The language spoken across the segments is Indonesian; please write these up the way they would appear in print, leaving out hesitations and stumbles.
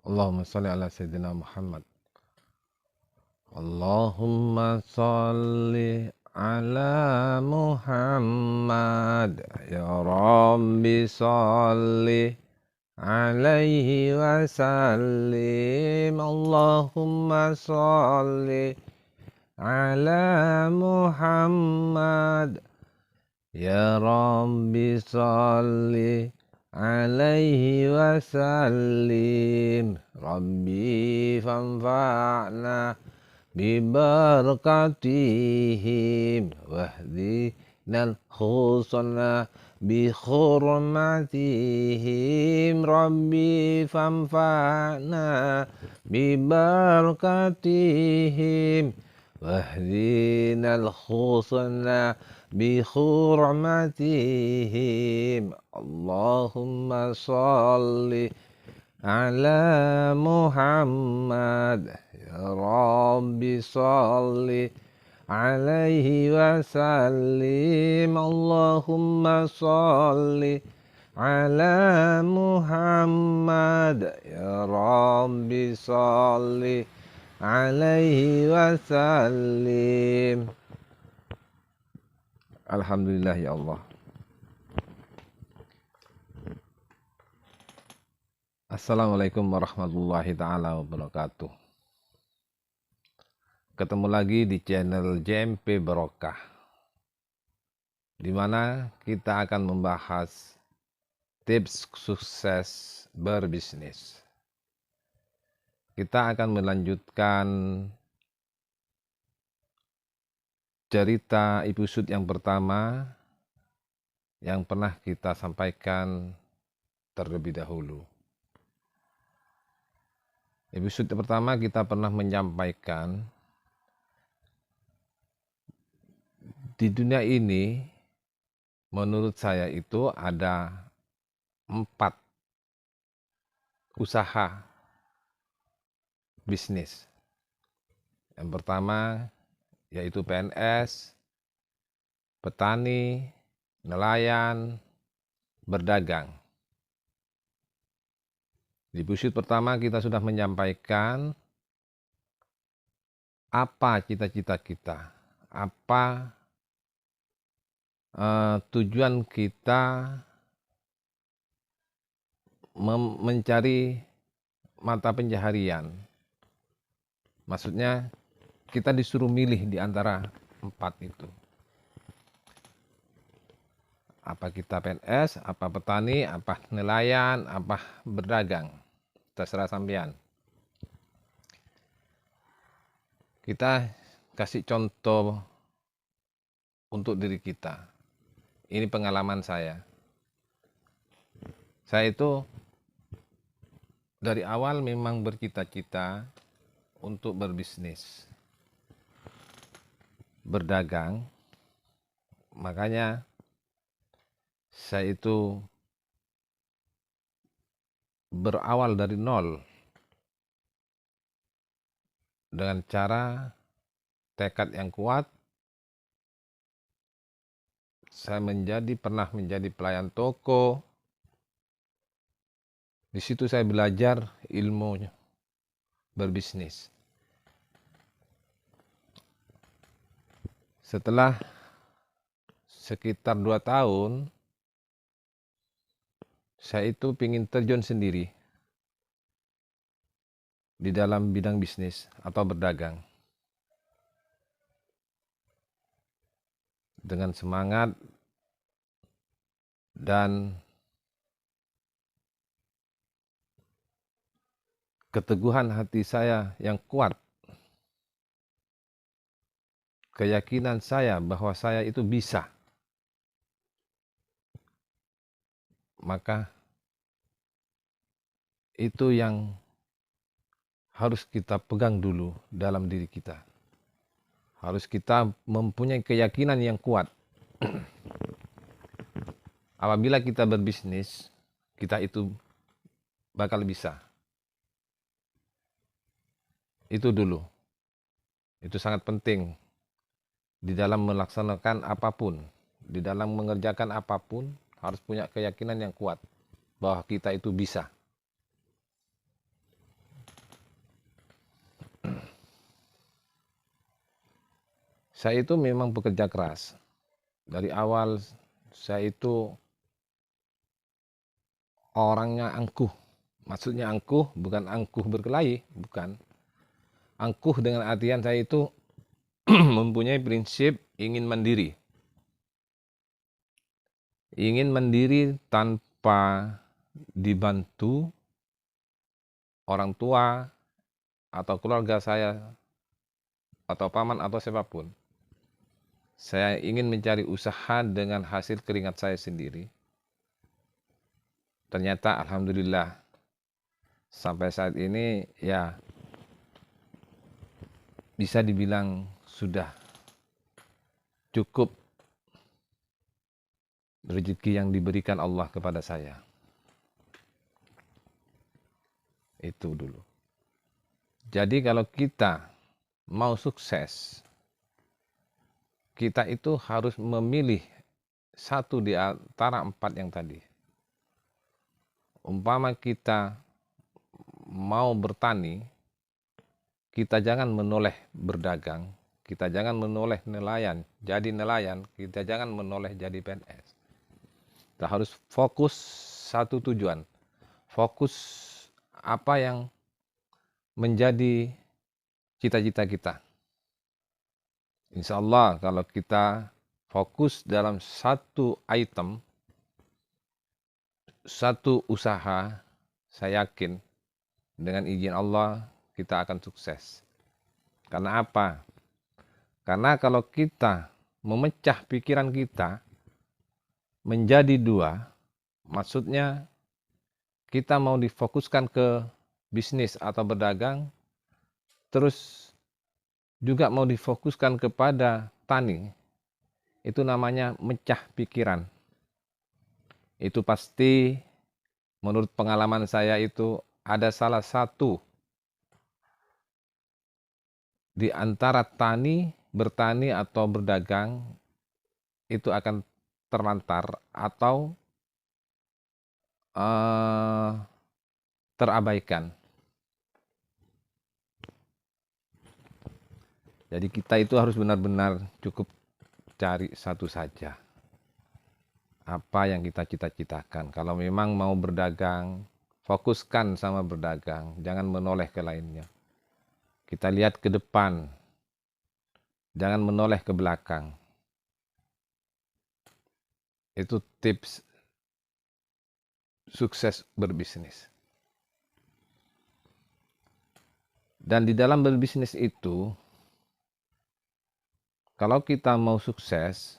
Allahumma sholli ala sayyidina Muhammad. Allahumma sholli ala Muhammad. Ya Rabbi sholli alaihi wasallim. Allahumma sholli ala Muhammad. Ya Rabbi sholli alaihi wasallim. Rabbi fanfa'na bibarakatihim wahdinal khusna bi hurmatihim. Rabbi fanfa'na bibarakatihim wahdinal khusna bi hurmatihim. Allahumma sholli ala Muhammad. Ya Rabbi sholli alaihi wasallim. Allahumma sholli ala Muhammad. Ya Rabbi sholli alaihi wasallim. Alhamdulillah ya Allah. Assalamualaikum warahmatullahi ta'ala wabarakatuh. Ketemu lagi di channel JMP Barokah, di mana kita akan membahas tips sukses berbisnis. Kita akan melanjutkan cerita episode yang pertama yang pernah kita sampaikan terlebih dahulu. Episode pertama kita pernah menyampaikan di dunia ini menurut saya itu ada 4 usaha bisnis. Yang pertama yaitu PNS, petani, nelayan, berdagang. Di episode pertama kita sudah menyampaikan apa cita-cita kita, apa tujuan kita mencari mata pencaharian. Maksudnya kita disuruh milih di antara 4 itu. Apa kita PNS, apa petani, apa nelayan, apa berdagang. Terserah sampean. Kita kasih contoh untuk diri kita. Ini pengalaman saya. Saya itu dari awal memang bercita-cita untuk berbisnis, berdagang. Makanya saya itu berawal dari nol dengan cara tekad yang kuat. Saya pernah menjadi pelayan toko. Di situ saya belajar ilmu berbisnis. Setelah sekitar 2 tahun, saya itu ingin terjun sendiri di dalam bidang bisnis atau berdagang. Dengan semangat dan keteguhan hati saya yang kuat, keyakinan saya bahwa saya itu bisa, maka itu yang harus kita pegang dulu dalam diri kita. Harus kita mempunyai keyakinan yang kuat. Apabila kita berbisnis, kita itu bakal bisa. Itu dulu. Itu sangat penting di dalam melaksanakan apapun, di dalam mengerjakan apapun, harus punya keyakinan yang kuat bahwa kita itu bisa. Saya itu memang pekerja keras. Dari awal saya itu orangnya angkuh. Maksudnya angkuh bukan angkuh berkelahi, bukan. Angkuh dengan artian saya itu mempunyai prinsip ingin mandiri. Ingin mandiri tanpa dibantu orang tua atau keluarga saya atau paman atau siapapun. Saya ingin mencari usaha dengan hasil keringat saya sendiri. Ternyata alhamdulillah sampai saat ini ya bisa dibilang sudah cukup rezeki yang diberikan Allah kepada saya. Itu dulu. Jadi kalau kita mau sukses, kita itu harus memilih satu di antara 4 yang tadi. Umpama kita mau bertani, kita jangan menoleh berdagang, kita jangan menoleh nelayan, jadi nelayan, kita jangan menoleh jadi PNS. Kita harus fokus satu tujuan, fokus apa yang menjadi cita-cita kita. Insya Allah kalau kita fokus dalam satu item, satu usaha, saya yakin dengan izin Allah kita akan sukses. Karena apa? Karena kalau kita memecah pikiran kita menjadi 2, maksudnya kita mau difokuskan ke bisnis atau berdagang, terus juga mau difokuskan kepada tani, itu namanya mecah pikiran. Itu pasti menurut pengalaman saya itu ada salah satu di antara bertani atau berdagang itu akan terlantar atau terabaikan. Jadi kita itu harus benar-benar cukup cari satu saja. Apa yang kita cita-citakan. Kalau memang mau berdagang, fokuskan sama berdagang. Jangan menoleh ke lainnya. Kita lihat ke depan. Jangan menoleh ke belakang. Itu tips sukses berbisnis. Dan di dalam berbisnis itu, kalau kita mau sukses,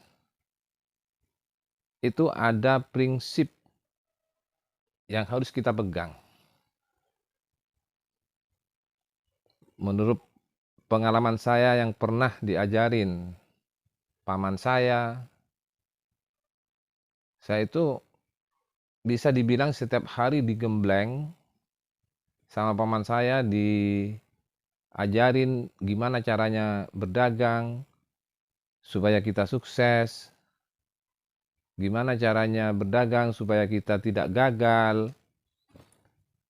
itu ada prinsip yang harus kita pegang. Menurut pengalaman saya yang pernah diajarin paman saya itu bisa dibilang setiap hari digembleng sama paman saya, diajarin gimana caranya berdagang supaya kita sukses, gimana caranya berdagang supaya kita tidak gagal.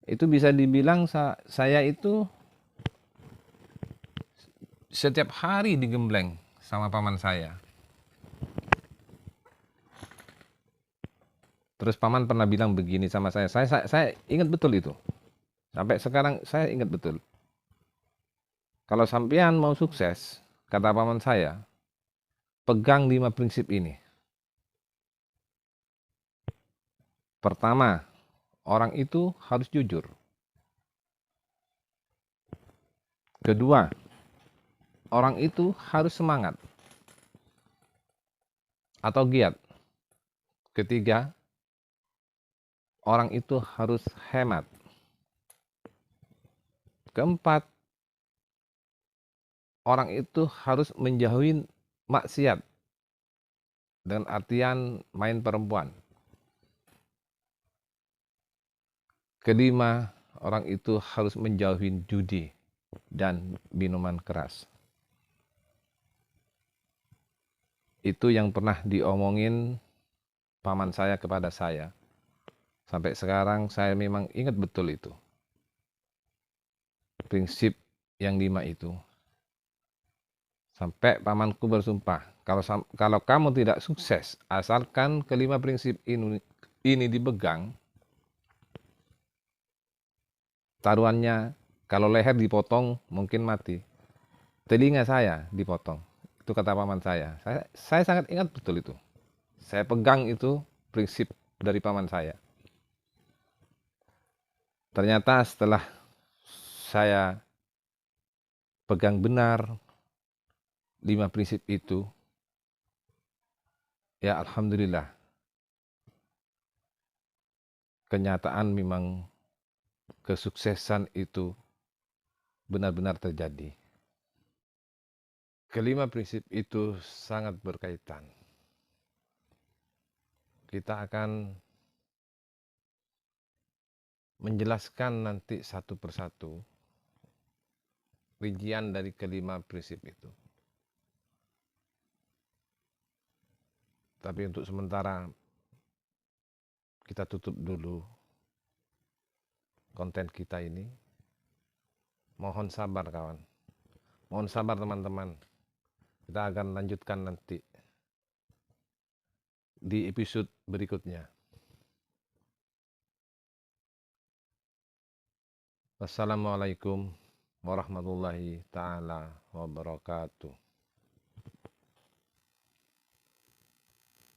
Itu bisa dibilang saya itu setiap hari digembleng sama paman saya. Terus paman pernah bilang begini sama saya ingat betul itu. Sampai sekarang saya ingat betul. Kalau sampean mau sukses, kata paman saya, pegang 5 prinsip ini. Pertama, orang itu harus jujur. Kedua, orang itu harus semangat atau giat. Ketiga, orang itu harus hemat. Keempat, orang itu harus menjauhi maksiat dengan artian main perempuan. Kelima, orang itu harus menjauhi judi dan minuman keras. Itu yang pernah diomongin paman saya kepada saya. Sampai sekarang saya memang ingat betul itu. Prinsip yang 5 itu. Sampai pamanku bersumpah, kalau kamu tidak sukses, asalkan kelima prinsip ini dipegang, taruhannya kalau leher dipotong mungkin mati. Telinga saya dipotong. Itu kata paman saya. Saya sangat ingat betul itu. Saya pegang itu prinsip dari paman saya. Ternyata setelah saya pegang benar 5 prinsip itu, ya alhamdulillah, kenyataan memang kesuksesan itu benar-benar terjadi. Kelima prinsip itu sangat berkaitan. Kita akan menjelaskan nanti satu persatu rincian dari kelima prinsip itu. Tapi untuk sementara kita tutup dulu konten kita ini. Mohon sabar kawan. Mohon sabar teman-teman. Kita akan lanjutkan nanti di episode berikutnya. Wassalamualaikum warahmatullahi taala wabarakatuh.